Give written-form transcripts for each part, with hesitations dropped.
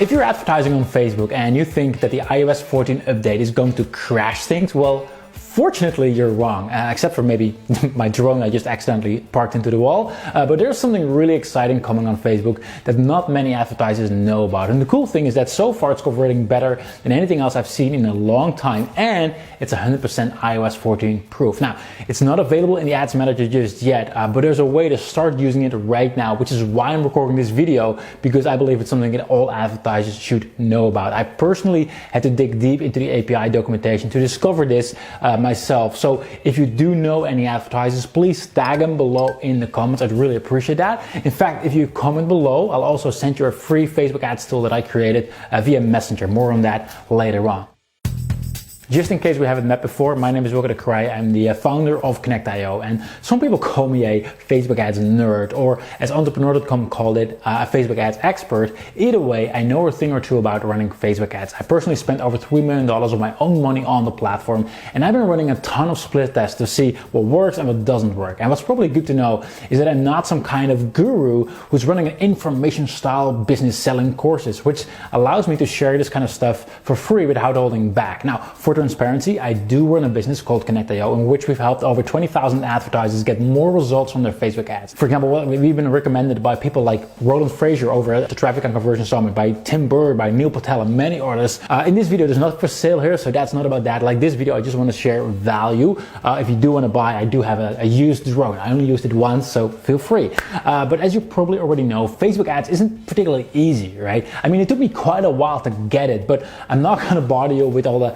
If you're advertising on Facebook and you think that the iOS 14 update is going to crash things, well, fortunately, you're wrong, except for maybe my drone I just accidentally parked into the wall. But there's something really exciting coming on Facebook that not many advertisers know about. And the cool thing is that so far it's converting better than anything else I've seen in a long time, and it's 100% iOS 14 proof. Now, it's not available in the Ads Manager just yet, but there's a way to start using it right now, which is why I'm recording this video, because I believe it's something that all advertisers should know about. I personally had to dig deep into the API documentation to discover this myself. So if you do know any advertisers, please tag them below in the comments. I'd really appreciate that. In fact, if you comment below, I'll also send you a free Facebook ads tool that I created via Messenger. More on that later on. Just in case we haven't met before, my name is Wilke de Krij. I'm the founder of Connectio, and some people call me a Facebook ads nerd, or as Entrepreneur.com called it, a Facebook ads expert. Either way, I know a thing or two about running Facebook ads. I personally spent over $3 million of my own money on the platform, and I've been running a ton of split tests to see what works and what doesn't work. And what's probably good to know is that I'm not some kind of guru who's running an information style business selling courses, which allows me to share this kind of stuff for free without holding back. Now, for transparency, I do run a business called Connectio, in which we've helped over 20,000 advertisers get more results from their Facebook ads. For example, we've been recommended by people like Roland Fraser over at the Traffic and Conversion Summit, by Tim Burr, by Neil Patel, and many others. In this video, there's nothing for sale here, so that's not about that. Like this video, I just want to share value. If you do want to buy, I do have a used drone. I only used it once, so feel free. But as you probably already know, Facebook ads isn't particularly easy, right? I mean, it took me quite a while to get it, but I'm not going to bother you with all the,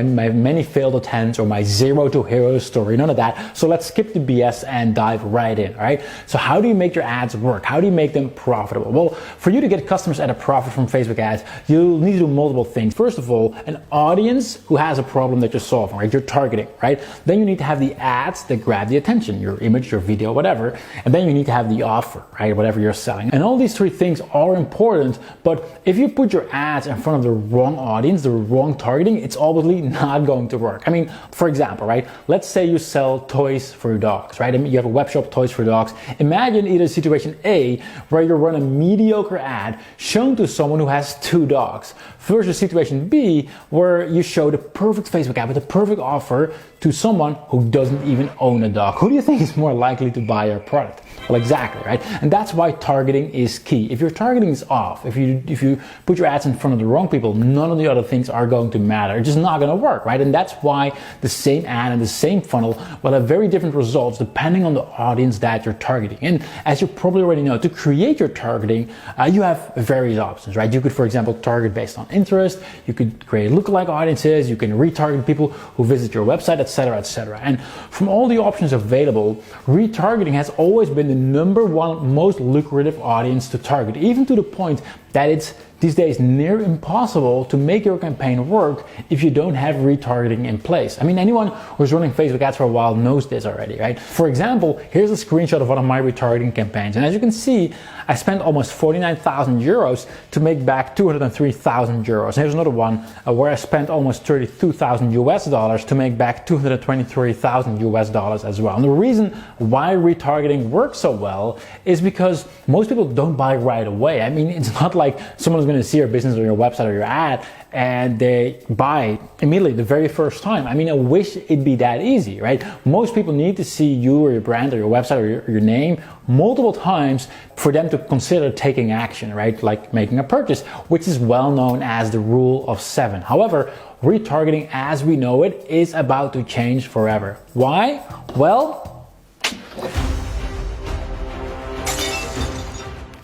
my many failed attempts or my zero to hero story, none of that. So let's skip the BS and dive right in, all right? So how do you make your ads work? How do you make them profitable? Well, for you to get customers at a profit from Facebook ads, you need to do multiple things. First of all, an audience who has a problem that you're solving, right? You're targeting, right? Then you need to have the ads that grab the attention, your image, your video, whatever. And then you need to have the offer, right? Whatever you're selling. And all these three things are important, but if you put your ads in front of the wrong audience, the wrong targeting, it's obviously not going to work. I mean, for example, right? Let's say you sell toys for your dogs, right? I mean, you have a web shop, toys for dogs. Imagine either situation A, where you run a mediocre ad shown to someone who has 2 dogs, versus situation B, where you show the perfect Facebook ad with the perfect offer to someone who doesn't even own a dog. Who do you think is more likely to buy your product? Well, exactly, right? And that's why targeting is key. If your targeting is off, if you put your ads in front of the wrong people, none of the other things are going to matter. It's just not going to work, right? And that's why the same ad and the same funnel will have very different results depending on the audience that you're targeting. And as you probably already know, to create your targeting, you have various options, right? You could, for example, target based on interest. You could create lookalike audiences. You can retarget people who visit your website, etc., etc. And from all the options available, retargeting has always been the #1 most lucrative audience to target, even to the point that it's these days near impossible to make your campaign work if you don't have retargeting in place. I mean, anyone who's running Facebook ads for a while knows this already, right? For example, here's a screenshot of one of my retargeting campaigns. And as you can see, I spent almost 49,000 euros to make back 203,000 euros. And here's another one where I spent almost 32,000 US dollars to make back 223,000 US dollars as well. And the reason why retargeting works so well is because most people don't buy right away. I mean, it's not like someone's going to see your business or your website or your ad and they buy immediately the very first time. I mean, I wish it'd be that easy, right? Most people need to see you or your brand or your website or your name multiple times for them to consider taking action, right? Like making a purchase, which is well known as the rule of 7. However, retargeting as we know it is about to change forever. Why? Well,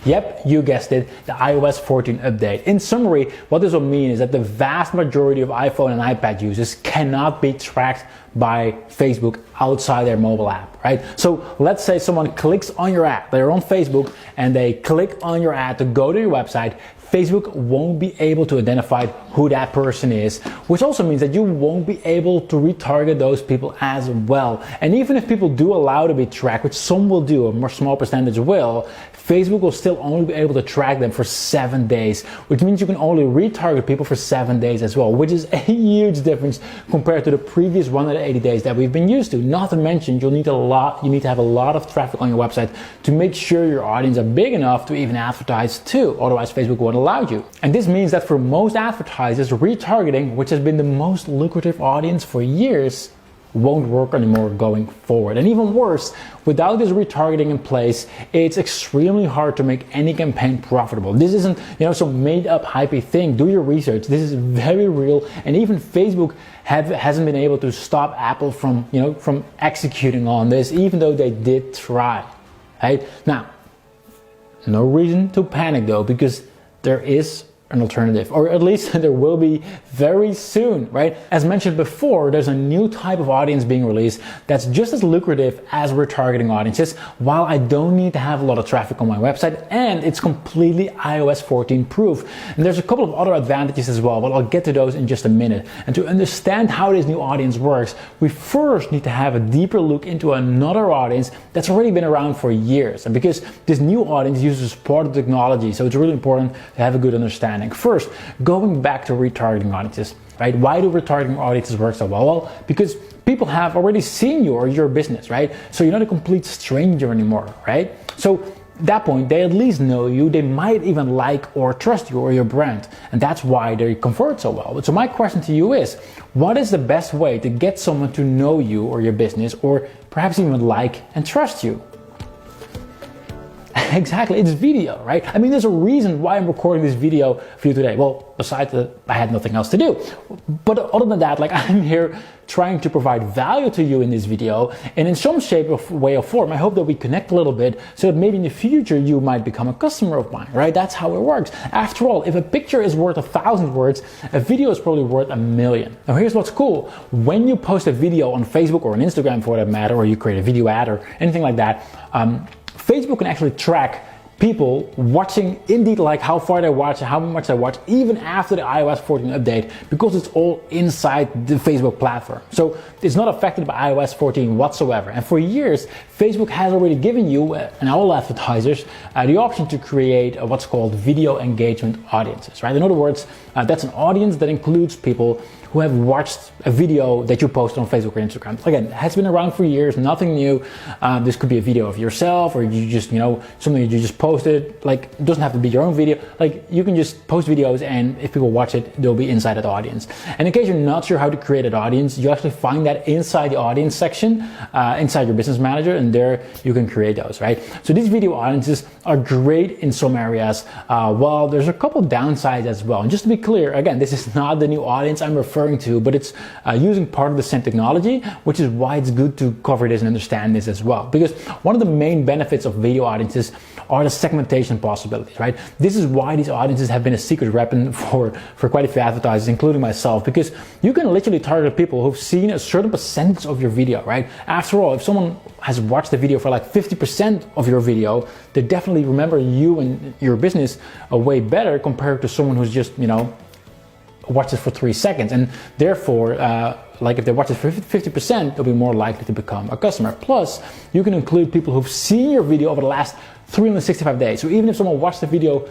yep, you guessed it, the iOS 14 update. In summary, what this will mean is that the vast majority of iPhone and iPad users cannot be tracked by Facebook outside their mobile app, right? So let's say someone clicks on your ad, they're on Facebook, and they click on your ad to go to your website. Facebook won't be able to identify who that person is, which also means that you won't be able to retarget those people as well. And even if people do allow to be tracked, which some will do, a more small percentage will, Facebook will still only be able to track them for 7 days, which means you can only retarget people for 7 days as well, which is a huge difference compared to the previous 180 days that we've been used to. Not to mention, you need to have a lot of traffic on your website to make sure your audience are big enough to even advertise to. Otherwise, Facebook won't allow you. And this means that for most advertisers, retargeting, which has been the most lucrative audience for years, won't work anymore going forward. And even worse, without this retargeting in place, it's extremely hard to make any campaign profitable. This isn't, some made up hypey thing. Do your research. This is very real. And even Facebook hasn't been able to stop Apple from executing on this, even though they did try. Right? Now, no reason to panic though, because there is an alternative, or at least there will be very soon, right? As mentioned before, there's a new type of audience being released that's just as lucrative as retargeting audiences, while I don't need to have a lot of traffic on my website, and it's completely iOS 14 proof. And there's a couple of other advantages as well, but I'll get to those in just a minute. And to understand how this new audience works, we first need to have a deeper look into another audience that's already been around for years. And because this new audience uses part of the technology, so it's really important to have a good understanding. First, going back to retargeting audiences, right? Why do retargeting audiences work so well? Well, because people have already seen you or your business, right? So you're not a complete stranger anymore, right? So at that point, they at least know you. They might even like or trust you or your brand. And that's why they convert so well. So my question to you is, what is the best way to get someone to know you or your business, or perhaps even like and trust you? Exactly, it's video, right? I mean, there's a reason why I'm recording this video for you today. Well, besides that, I had nothing else to do. But other than that, I'm here trying to provide value to you in this video. And in some shape, way, or form, I hope that we connect a little bit so that maybe in the future you might become a customer of mine, right? That's how it works. After all, if a picture is worth 1,000 words, a video is probably worth 1,000,000. Now here's what's cool. When you post a video on Facebook or on Instagram for that matter, or you create a video ad or anything like that, Facebook can actually track people watching, indeed, like how far they watch, how much they watch, even after the iOS 14 update, because it's all inside the Facebook platform. So it's not affected by iOS 14 whatsoever. And for years, Facebook has already given you and all advertisers the option to create what's called video engagement audiences, right? In other words, that's an audience that includes people who have watched a video that you post on Facebook or Instagram. Again, it has been around for years, nothing new. This could be a video of yourself, or you just, something you just posted. It doesn't have to be your own video. You can just post videos, and if people watch it, they'll be inside that audience. And in case you're not sure how to create an audience, you actually find that inside the audience section, inside your business manager, and there you can create those, right? So these video audiences are great in some areas, while there's a couple downsides as well. And just to be clear, again, this is not the new audience I'm referring to, but it's using part of the same technology, which is why it's good to cover this and understand this as well. Because one of the main benefits of video audiences are the segmentation possibilities, right? This is why these audiences have been a secret weapon for quite a few advertisers, including myself, because you can literally target people who've seen a certain percentage of your video, right? After all, if someone has watched the video for 50% of your video, they definitely remember you and your business way better compared to someone who's just, watch it for 3 seconds, and therefore if they watch it for 50%, they'll be more likely to become a customer. Plus, you can include people who've seen your video over the last 365 days. So even if someone watched the video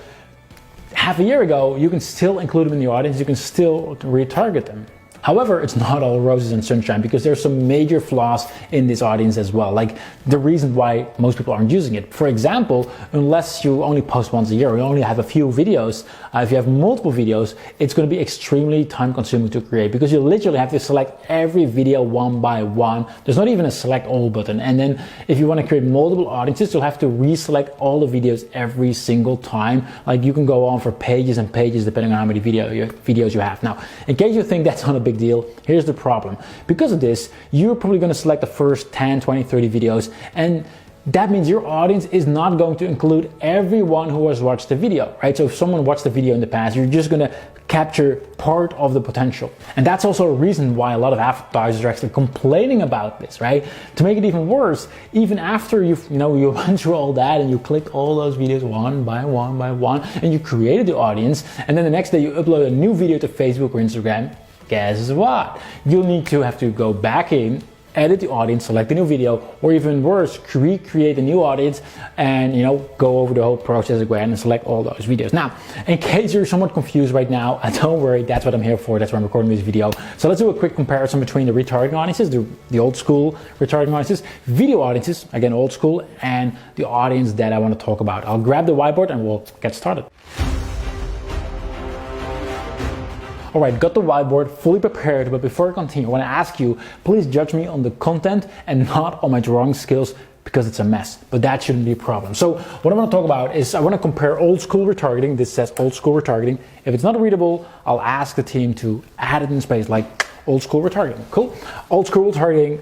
half a year ago, you can still include them in the audience, you can still retarget them. However, it's not all roses and sunshine, because there's some major flaws in this audience as well, like the reason why most people aren't using it. For example, unless you only post once a year or you only have a few videos, if you have multiple videos, it's going to be extremely time consuming to create, because you literally have to select every video one by one. There's not even a select all button. And then if you want to create multiple audiences, you'll have to reselect all the videos every single time. You can go on for pages and pages depending on how many videos you have. Now, in case you think that's not a big deal, here's the problem. Because of this, you're probably going to select the first 10, 20, 30 videos, and that means your audience is not going to include everyone who has watched the video, right? So if someone watched the video in the past, you're just going to capture part of the potential. And that's also a reason why a lot of advertisers are actually complaining about this, right? To make it even worse, even after you went through all that and you clicked all those videos one by one and you created the audience, and then the next day you upload a new video to Facebook or Instagram, guess what? You'll need to have to go back in, edit the audience, select a new video, or even worse, recreate a new audience and go over the whole process again and select all those videos. Now, in case you're somewhat confused right now, don't worry, that's what I'm here for. That's why I'm recording this video. So let's do a quick comparison between the retargeting audiences, the old school retargeting audiences, video audiences, again old school, and the audience that I want to talk about. I'll grab the whiteboard and we'll get started. All right, got the whiteboard fully prepared, but before I continue, I want to ask you, please judge me on the content and not on my drawing skills, because it's a mess, but that shouldn't be a problem. So what I want to talk about is I want to compare old school retargeting. This says old school retargeting. If it's not readable, I'll ask the team to add it in space, like old school retargeting. Cool. Old school retargeting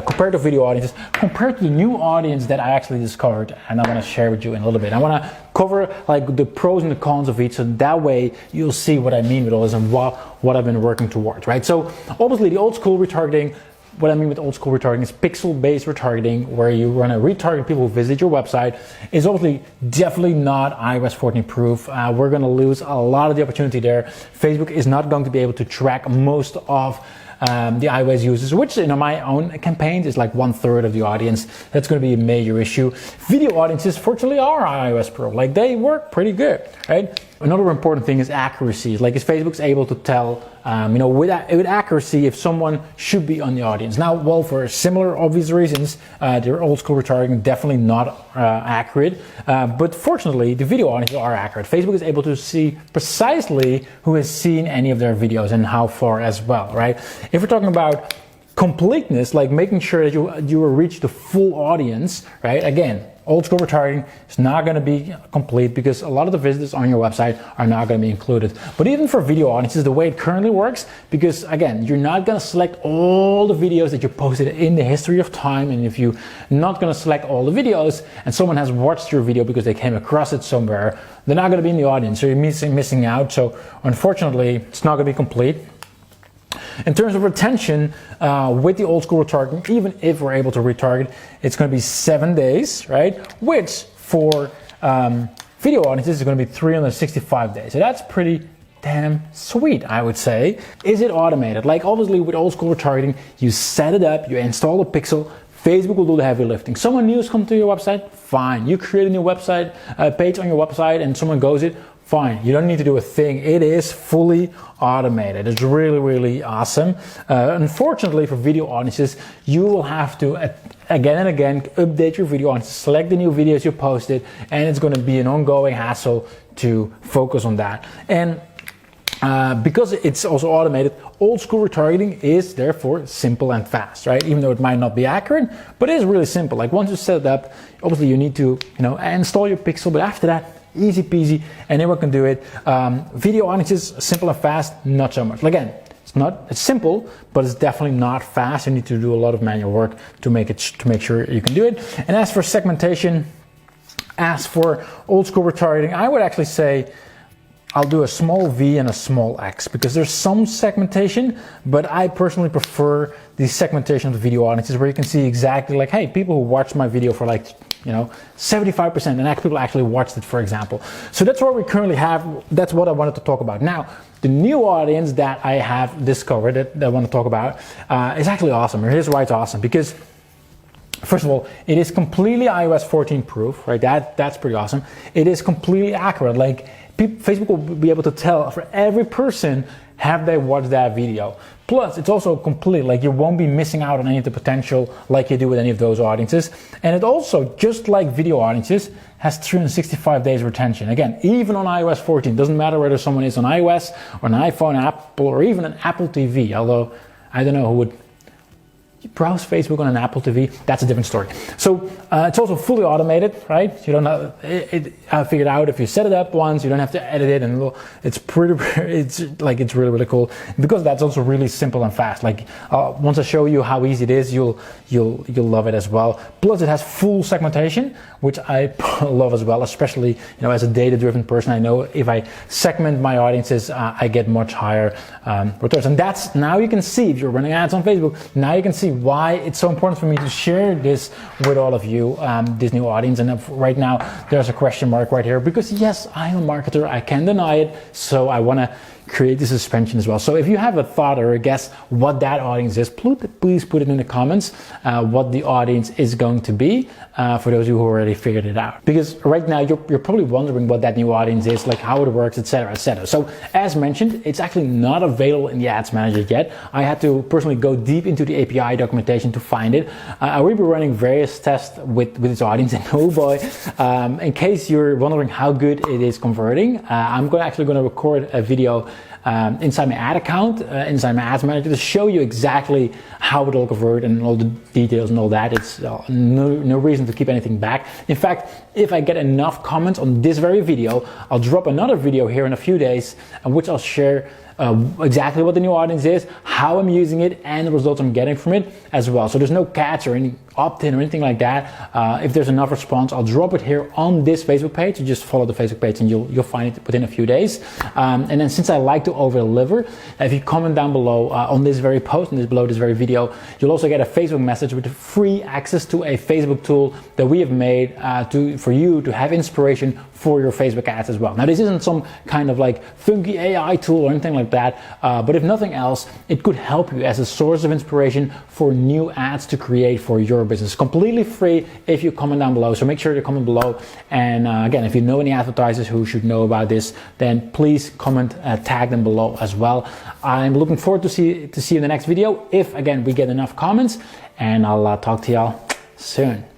compared to video audiences, compared to the new audience that I actually discovered, and I want to share with you in a little bit. I want to cover like the pros and the cons of each, so that way you'll see what I mean with all this and what I've been working towards, right? So obviously the old school retargeting, what I mean with old school retargeting is pixel-based retargeting, where you want to retarget people who visit your website. It's obviously definitely not iOS 14 proof. We're going to lose a lot of the opportunity there. Facebook is not going to be able to track most of the iOS users, which in my own campaigns is like 1/3 of the audience. That's going to be a major issue. Video audiences, fortunately, are iOS Pro. Like, they work pretty good, right? Another important thing is accuracy. Like, is Facebook's able to tell, with accuracy if someone should be on the audience. Now, well, for similar obvious reasons, their old school retargeting definitely not accurate. But fortunately, the video audiences are accurate. Facebook is able to see precisely who has seen any of their videos and how far as well, right? If we're talking about completeness, like making sure that you will reach the full audience, right? Again, old school retargeting is not going to be complete because a lot of the visitors on your website are not going to be included. But even for video audiences, the way it currently works, because again, you're not going to select all the videos that you posted in the history of time, and if you're not going to select all the videos and someone has watched your video because they came across it somewhere, they're not going to be in the audience, so you're missing out. So unfortunately, it's not going to be complete. In terms of retention, with the old school retargeting, even if we're able to retarget, it's going to be 7 days, right? Which for video audiences is going to be 365 days. So that's pretty damn sweet, I would say. Is it automated? Like, obviously with old school retargeting, you set it up, you install the pixel, Facebook will do the heavy lifting. Someone new has come to your website, fine. You create a new website page on your website and someone goes it, fine. You don't need to do a thing. It is fully automated. It's really, really awesome. Unfortunately for video audiences, you will have to again and again update your video audience, select the new videos you posted, and it's going to be an ongoing hassle to focus on that. And because it's also automated, old school retargeting is therefore simple and fast, right? Even though it might not be accurate, but it is really simple. Like, once you set it up, obviously you need to, install your pixel, but after that, easy peasy, anyone can do it. Video audiences, simple and fast, not so much. Again, it's simple, but it's definitely not fast. You need to do a lot of manual work to make sure you can do it. And as for segmentation, as for old school retargeting, I would actually say I'll do a small V and a small X, because there's some segmentation, but I personally prefer the segmentation of the video audiences, where you can see exactly like, hey, people who watched my video for like 75%, and people actually watched it, for example. So that's what we currently have. That's what I wanted to talk about. Now, the new audience that I have discovered that I want to talk about is actually awesome. Here's why it's awesome. Because first of all, it is completely iOS 14 proof, right? That's pretty awesome. It is completely accurate. Like, Facebook will be able to tell for every person, have they watched that video. Plus, it's also complete, like, you won't be missing out on any of the potential like you do with any of those audiences. And it also, just like video audiences, has 365 days retention. Again, even on iOS 14, doesn't matter whether someone is on iOS or an iPhone, Apple, or even an Apple TV, although I don't know who would browse Facebook on an Apple TV. That's a different story. So it's also fully automated, right? You don't have I figured out if you set it up once, you don't have to edit it, and it's it's really, really cool, because that's also really simple and fast. Like, once I show you how easy it is, you'll love it as well. Plus, it has full segmentation, which I love as well, especially as a data-driven person. I know if I segment my audiences, I get much higher returns. And that's, now you can see, if you're running ads on Facebook, now you can see why it's so important for me to share this with all of you, this new audience. And right now there's a question mark right here, because yes, I'm a marketer, I can't deny it, so I want to create the suspension as well. So if you have a thought or a guess what that audience is, please put it in the comments, what the audience is going to be, for those of you who already figured it out. Because right now you're probably wondering what that new audience is, like how it works, etc., etc. So as mentioned, it's actually not available in the Ads Manager yet. I had to personally go deep into the API documentation to find it. I will be running various tests with this audience, and oh boy, in case you're wondering how good it is converting, I'm actually going to record a video inside my ad account, inside my ads manager, to show you exactly how it'll convert and all the details and all that. It's no reason to keep anything back. In fact, if I get enough comments on this very video, I'll drop another video here in a few days, in which I'll share exactly what the new audience is, how I'm using it, and the results I'm getting from it as well. So there's no catch or any opt-in or anything like that. If there's enough response, I'll drop it here on this Facebook page. You just follow the Facebook page and you'll find it within a few days. And then since I like to over-deliver, if you comment down below on this very post and below this very video, you'll also get a Facebook message with free access to a Facebook tool that we have made for you to have inspiration for your Facebook ads as well. Now, this isn't some kind of like funky AI tool or anything like that, but if nothing else, it could help you as a source of inspiration for new ads to create for your business. Completely free if you comment down below, so make sure to comment below. And again, if you know any advertisers who should know about this, then please comment, tag them below as well. I'm looking forward to see you in the next video, if again we get enough comments, and I'll talk to y'all soon.